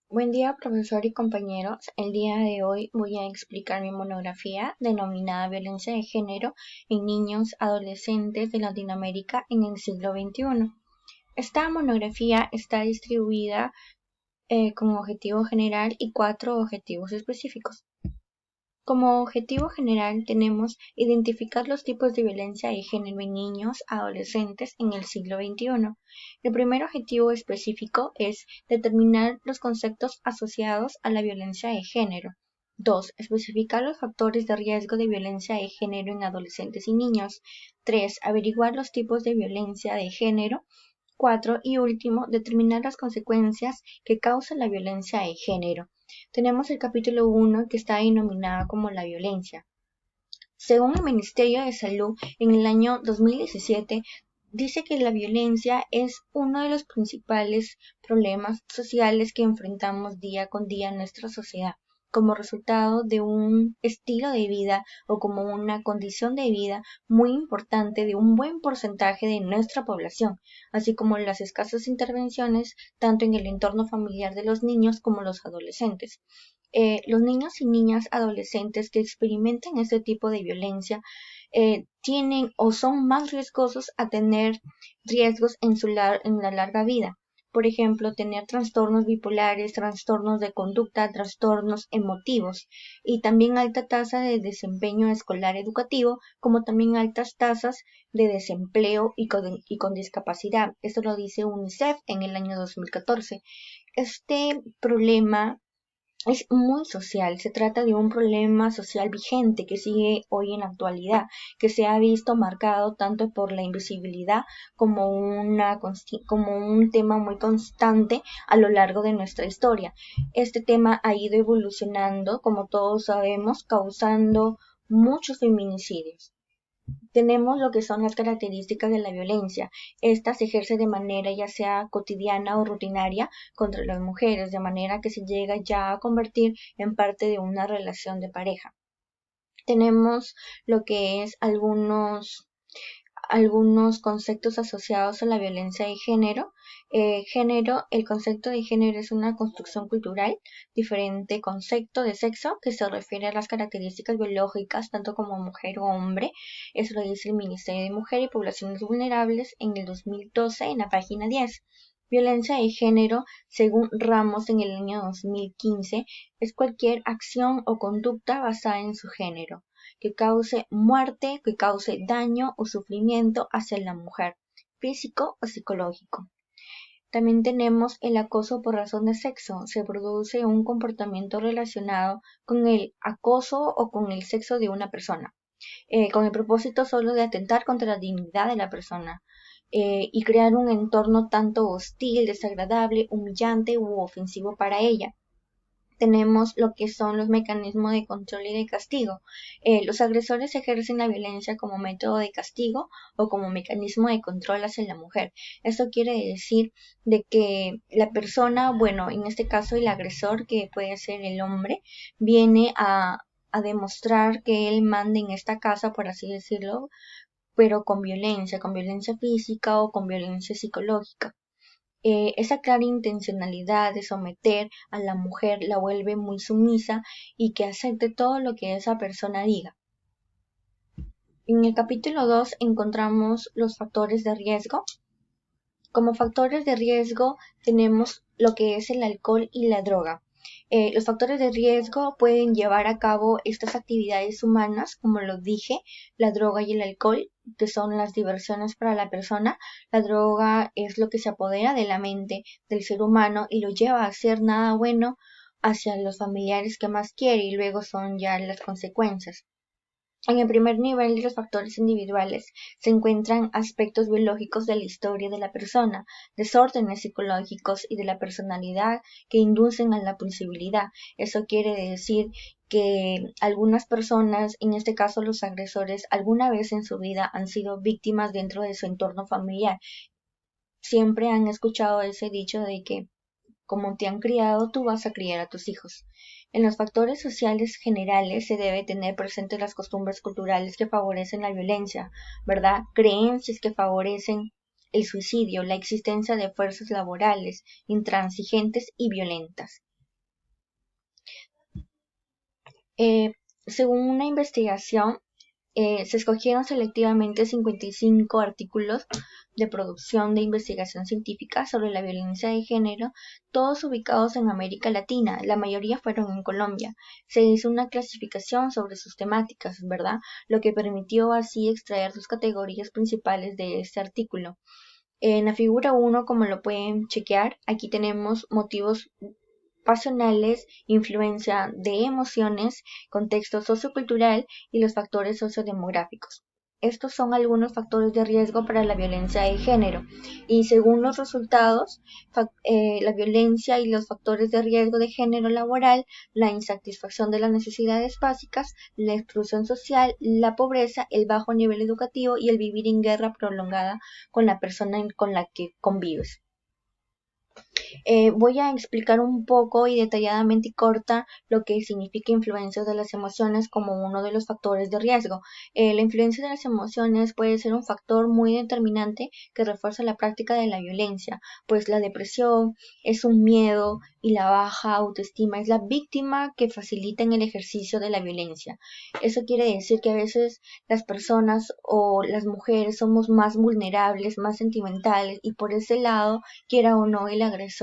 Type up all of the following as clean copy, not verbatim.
Buen día, profesor y compañeros. El día de hoy voy a explicar mi monografía denominada Violencia de Género en niños adolescentes de Latinoamérica en el siglo XXI. Esta monografía está distribuida con objetivo general y 4 objetivos específicos. Como objetivo general tenemos identificar los tipos de violencia de género en niños adolescentes en el siglo XXI. El primer objetivo específico es determinar los conceptos asociados a la violencia de género. 2. Especificar los factores de riesgo de violencia de género en adolescentes y niños. 3. Averiguar los tipos de violencia de género. 4. Y último, determinar las consecuencias que causa la violencia de género. Tenemos el capítulo 1 que está denominado como la violencia. Según el Ministerio de Salud, en el año 2017, dice que la violencia es uno de los principales problemas sociales que enfrentamos día con día en nuestra sociedad, como resultado de un estilo de vida o como una condición de vida muy importante de un buen porcentaje de nuestra población, así como las escasas intervenciones tanto en el entorno familiar de los niños como los adolescentes. Los niños y niñas adolescentes que experimenten este tipo de violencia tienen o son más riesgosos a tener riesgos en la larga vida. Por ejemplo, tener trastornos bipolares, trastornos de conducta, trastornos emotivos y también alta tasa de desempeño escolar educativo, como también altas tasas de desempleo y con discapacidad. Esto lo dice UNICEF en el año 2014. Este problema es muy social, se trata de un problema social vigente que sigue hoy en la actualidad, que se ha visto marcado tanto por la invisibilidad como como un tema muy constante a lo largo de nuestra historia. Este tema ha ido evolucionando, como todos sabemos, causando muchos feminicidios. Tenemos lo que son las características de la violencia. Esta se ejerce de manera ya sea cotidiana o rutinaria contra las mujeres, de manera que se llega ya a convertir en parte de una relación de pareja. Tenemos lo que es algunos conceptos asociados a la violencia de género. El concepto de género es una construcción cultural, diferente concepto de sexo que se refiere a las características biológicas tanto como mujer o hombre. Eso lo dice el Ministerio de Mujer y Poblaciones Vulnerables en el 2012 en la página 10. Violencia de género, según Ramos en el año 2015, es cualquier acción o conducta basada en su género que cause muerte, que cause daño o sufrimiento hacia la mujer, físico o psicológico. También tenemos el acoso por razón de sexo. Se produce un comportamiento relacionado con el acoso o con el sexo de una persona, con el propósito solo de atentar contra la dignidad de la persona. Y crear un entorno tanto hostil, desagradable, humillante u ofensivo para ella. Tenemos lo que son los mecanismos de control y de castigo. Los agresores ejercen la violencia como método de castigo o como mecanismo de control hacia la mujer. Esto quiere decir de que la persona, bueno, en este caso el agresor, que puede ser el hombre, viene a demostrar que él manda en esta casa, por así decirlo, pero con violencia física o con violencia psicológica. Esa clara intencionalidad de someter a la mujer la vuelve muy sumisa y que acepte todo lo que esa persona diga. En el capítulo 2 encontramos los factores de riesgo. Como factores de riesgo tenemos lo que es el alcohol y la droga. Los factores de riesgo pueden llevar a cabo estas actividades humanas, como lo dije, la droga y el alcohol, que son las diversiones para la persona. La droga es lo que se apodera de la mente del ser humano y lo lleva a hacer nada bueno hacia los familiares que más quiere, y luego son ya las consecuencias. En el primer nivel de los factores individuales se encuentran aspectos biológicos de la historia de la persona, desórdenes psicológicos y de la personalidad que inducen a la pulsibilidad. Eso quiere decir que algunas personas, en este caso los agresores, alguna vez en su vida han sido víctimas dentro de su entorno familiar. Siempre han escuchado ese dicho de que como te han criado, tú vas a criar a tus hijos. En los factores sociales generales se debe tener presente las costumbres culturales que favorecen la violencia, ¿verdad? Creencias que favorecen el suicidio, la existencia de fuerzas laborales intransigentes y violentas. Eh, Según una investigación, se escogieron selectivamente 55 artículos de producción de investigación científica sobre la violencia de género, todos ubicados en América Latina, la mayoría fueron en Colombia. Se hizo una clasificación sobre sus temáticas, ¿verdad? Lo que permitió así extraer sus categorías principales de este artículo. En la figura 1, como lo pueden chequear, aquí tenemos motivos pasionales, influencia de emociones, contexto sociocultural y los factores sociodemográficos. Estos son algunos factores de riesgo para la violencia de género y según los resultados, la violencia y los factores de riesgo de género laboral, la insatisfacción de las necesidades básicas, la exclusión social, la pobreza, el bajo nivel educativo y el vivir en guerra prolongada con la persona con la que convives. Voy a explicar un poco y detalladamente y corta lo que significa influencia de las emociones como uno de los factores de riesgo. La influencia de las emociones puede ser un factor muy determinante que refuerza la práctica de la violencia, pues la depresión es un miedo y la baja autoestima es la víctima que facilita en el ejercicio de la violencia. Eso quiere decir que a veces las personas o las mujeres somos más vulnerables, más sentimentales y por ese lado, quiera o no, el agresor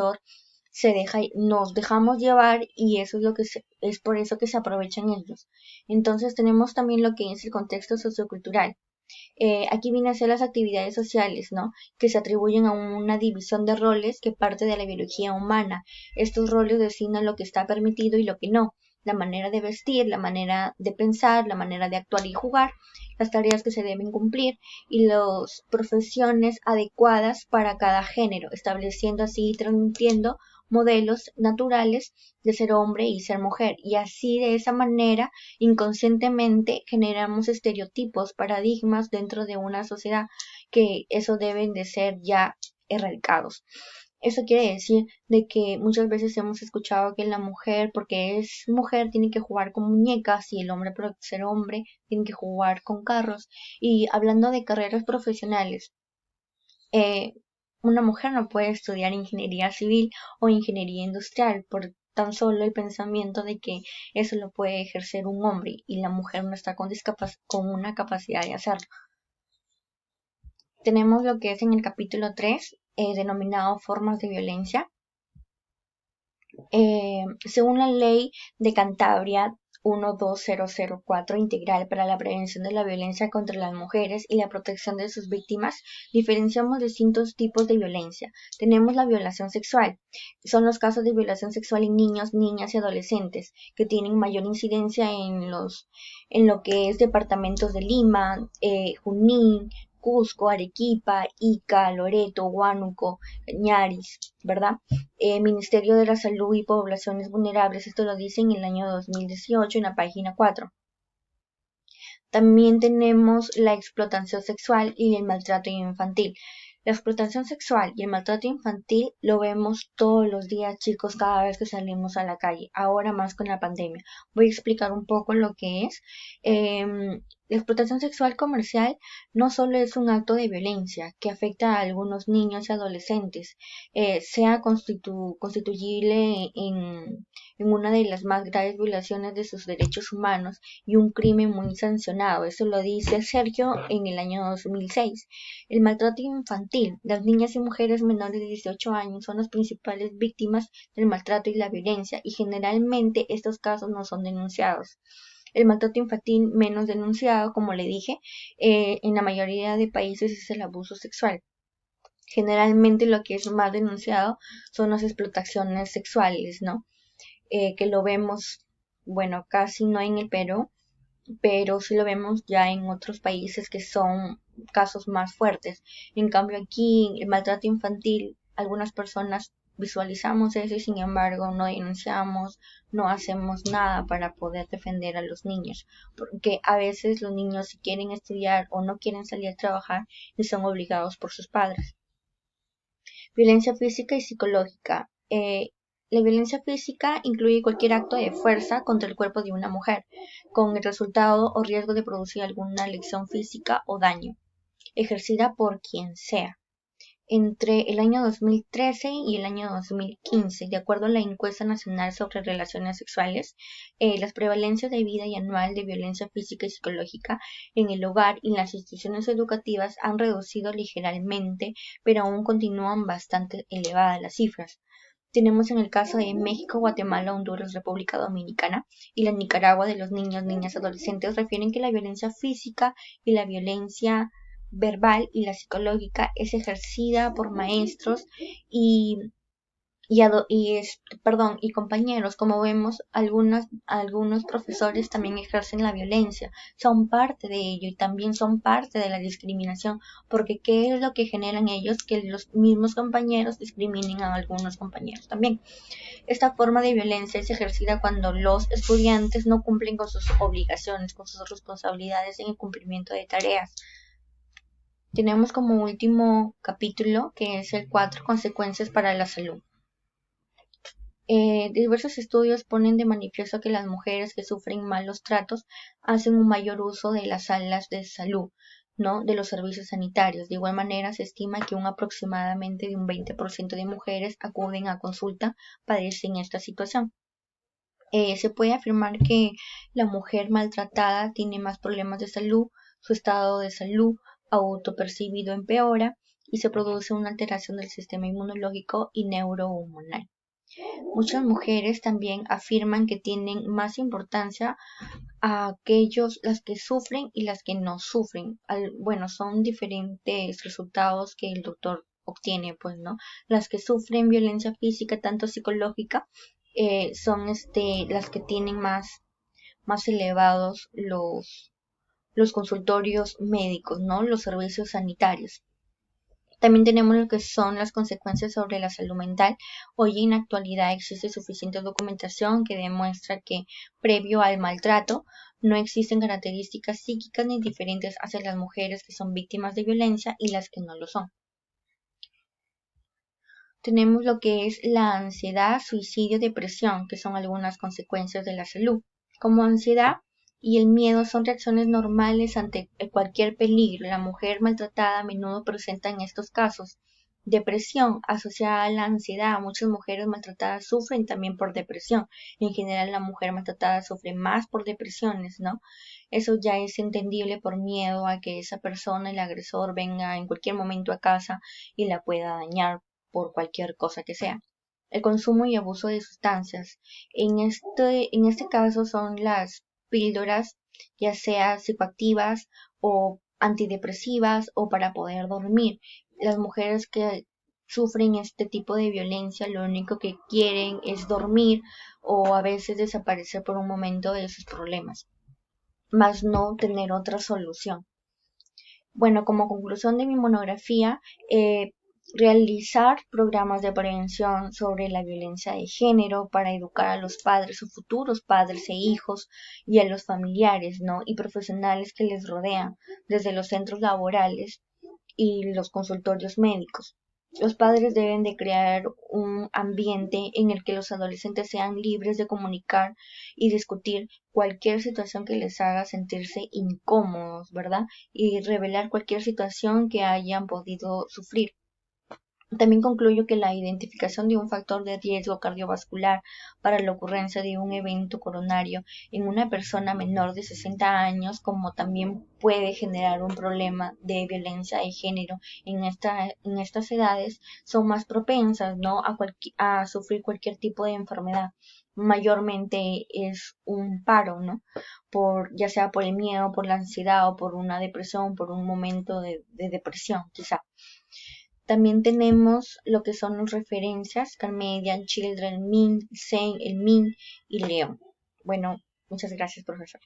nos dejamos llevar y eso es es por eso que se aprovechan ellos. Entonces tenemos también lo que es el contexto sociocultural. Aquí vienen a ser las actividades sociales, ¿no? Que se atribuyen a una división de roles que parte de la biología humana. Estos roles designan lo que está permitido y lo que no, la manera de vestir, la manera de pensar, la manera de actuar y jugar, las tareas que se deben cumplir y las profesiones adecuadas para cada género, estableciendo así y transmitiendo modelos naturales de ser hombre y ser mujer. Y así de esa manera, inconscientemente, generamos estereotipos, paradigmas dentro de una sociedad que eso deben de ser ya erradicados. Eso quiere decir de que muchas veces hemos escuchado que la mujer, porque es mujer, tiene que jugar con muñecas y el hombre, por ser hombre, tiene que jugar con carros. Y hablando de carreras profesionales, eh, una mujer no puede estudiar ingeniería civil o ingeniería industrial por tan solo el pensamiento de que eso lo puede ejercer un hombre y la mujer no está con una capacidad de hacerlo. Tenemos lo que es en el capítulo 3, denominado formas de violencia. Según la ley de Cantabria 12004 integral para la prevención de la violencia contra las mujeres y la protección de sus víctimas, diferenciamos distintos tipos de violencia. Tenemos la violación sexual. Son los casos de violación sexual en niños, niñas y adolescentes que tienen mayor incidencia en lo que es departamentos de Lima, Junín, Cusco, Arequipa, Ica, Loreto, Huánuco, Ñaris, ¿verdad? Ministerio de la Salud y Poblaciones Vulnerables, esto lo dice en el año 2018 en la página 4. También tenemos la explotación sexual y el maltrato infantil. La explotación sexual y el maltrato infantil lo vemos todos los días, chicos, cada vez que salimos a la calle, ahora más con la pandemia. Voy a explicar un poco lo que es. La explotación sexual comercial no solo es un acto de violencia que afecta a algunos niños y adolescentes, sea constituible en una de las más graves violaciones de sus derechos humanos y un crimen muy sancionado. Eso lo dice Sergio en el año 2006. El maltrato infantil. Las niñas y mujeres menores de 18 años son las principales víctimas del maltrato y la violencia y generalmente estos casos no son denunciados. El maltrato infantil menos denunciado, como le dije, en la mayoría de países es el abuso sexual. Generalmente lo que es más denunciado son las explotaciones sexuales, ¿no? Que lo vemos, bueno, casi no en el Perú, pero sí lo vemos ya en otros países que son casos más fuertes. En cambio aquí, el maltrato infantil, algunas personas visualizamos eso y sin embargo no denunciamos, no hacemos nada para poder defender a los niños, porque a veces los niños si quieren estudiar o no quieren salir a trabajar y son obligados por sus padres. Violencia física y psicológica. La violencia física incluye cualquier acto de fuerza contra el cuerpo de una mujer, con el resultado o riesgo de producir alguna lesión física o daño, ejercida por quien sea. entre el año 2013 y el año 2015, de acuerdo a la Encuesta Nacional sobre Relaciones Sexuales, las prevalencias de vida y anual de violencia física y psicológica en el hogar y en las instituciones educativas han reducido ligeramente, pero aún continúan bastante elevadas las cifras. Tenemos en el caso de México, Guatemala, Honduras, República Dominicana y la Nicaragua de los niños, niñas, adolescentes refieren que la violencia física y la violencia verbal y la psicológica es ejercida por maestros y y compañeros. Como vemos, algunos profesores también ejercen la violencia, son parte de ello y también son parte de la discriminación, porque ¿qué es lo que generan ellos? Que los mismos compañeros discriminen a algunos compañeros también. Esta forma de violencia es ejercida cuando los estudiantes no cumplen con sus obligaciones, con sus responsabilidades en el cumplimiento de tareas. Tenemos como último capítulo, que es el 4, consecuencias para la salud. Diversos estudios ponen de manifiesto que las mujeres que sufren malos tratos hacen un mayor uso de las salas de salud, ¿no? De los servicios sanitarios. De igual manera, se estima que aproximadamente de un 20% de mujeres acuden a consulta padecen esta situación. Se puede afirmar que la mujer maltratada tiene más problemas de salud, su estado de salud autopercibido empeora y se produce una alteración del sistema inmunológico y neurohormonal. Muchas mujeres también afirman que tienen más importancia a las que sufren y las que no sufren. Bueno, son diferentes resultados que el doctor obtiene, pues, ¿no? Las que sufren violencia física, tanto psicológica, son las que tienen más elevados los consultorios médicos, ¿no? Los servicios sanitarios. También tenemos lo que son las consecuencias sobre la salud mental. Hoy en la actualidad existe suficiente documentación que demuestra que previo al maltrato no existen características psíquicas ni diferentes hacia las mujeres que son víctimas de violencia y las que no lo son. Tenemos lo que es la ansiedad, suicidio, depresión, que son algunas consecuencias de la salud. Como ansiedad y el miedo son reacciones normales ante cualquier peligro. La mujer maltratada a menudo presenta en estos casos depresión asociada a la ansiedad. Muchas mujeres maltratadas sufren también por depresión. En general, la mujer maltratada sufre más por depresiones, ¿no? Eso ya es entendible por miedo a que esa persona, el agresor, venga en cualquier momento a casa y la pueda dañar por cualquier cosa que sea. El consumo y abuso de sustancias. En este caso son las píldoras, ya sea psicoactivas o antidepresivas o para poder dormir. Las mujeres que sufren este tipo de violencia lo único que quieren es dormir o a veces desaparecer por un momento de sus problemas, más no tener otra solución. Bueno, como conclusión de mi monografía, realizar programas de prevención sobre la violencia de género para educar a los padres o futuros padres e hijos y a los familiares, ¿no? Y profesionales que les rodean, desde los centros laborales y los consultorios médicos. Los padres deben de crear un ambiente en el que los adolescentes sean libres de comunicar y discutir cualquier situación que les haga sentirse incómodos, ¿verdad? Y revelar cualquier situación que hayan podido sufrir. También concluyo que la identificación de un factor de riesgo cardiovascular para la ocurrencia de un evento coronario en una persona menor de 60 años, como también puede generar un problema de violencia de género en estas edades, son más propensas, ¿no? a sufrir cualquier tipo de enfermedad. Mayormente es un paro, ¿no? Ya sea por el miedo, por la ansiedad o por una depresión, por un momento de depresión, quizá. También tenemos lo que son las referencias, Carmedian, Children, MIN, SEN, el MIN y León. Bueno, muchas gracias, profesor.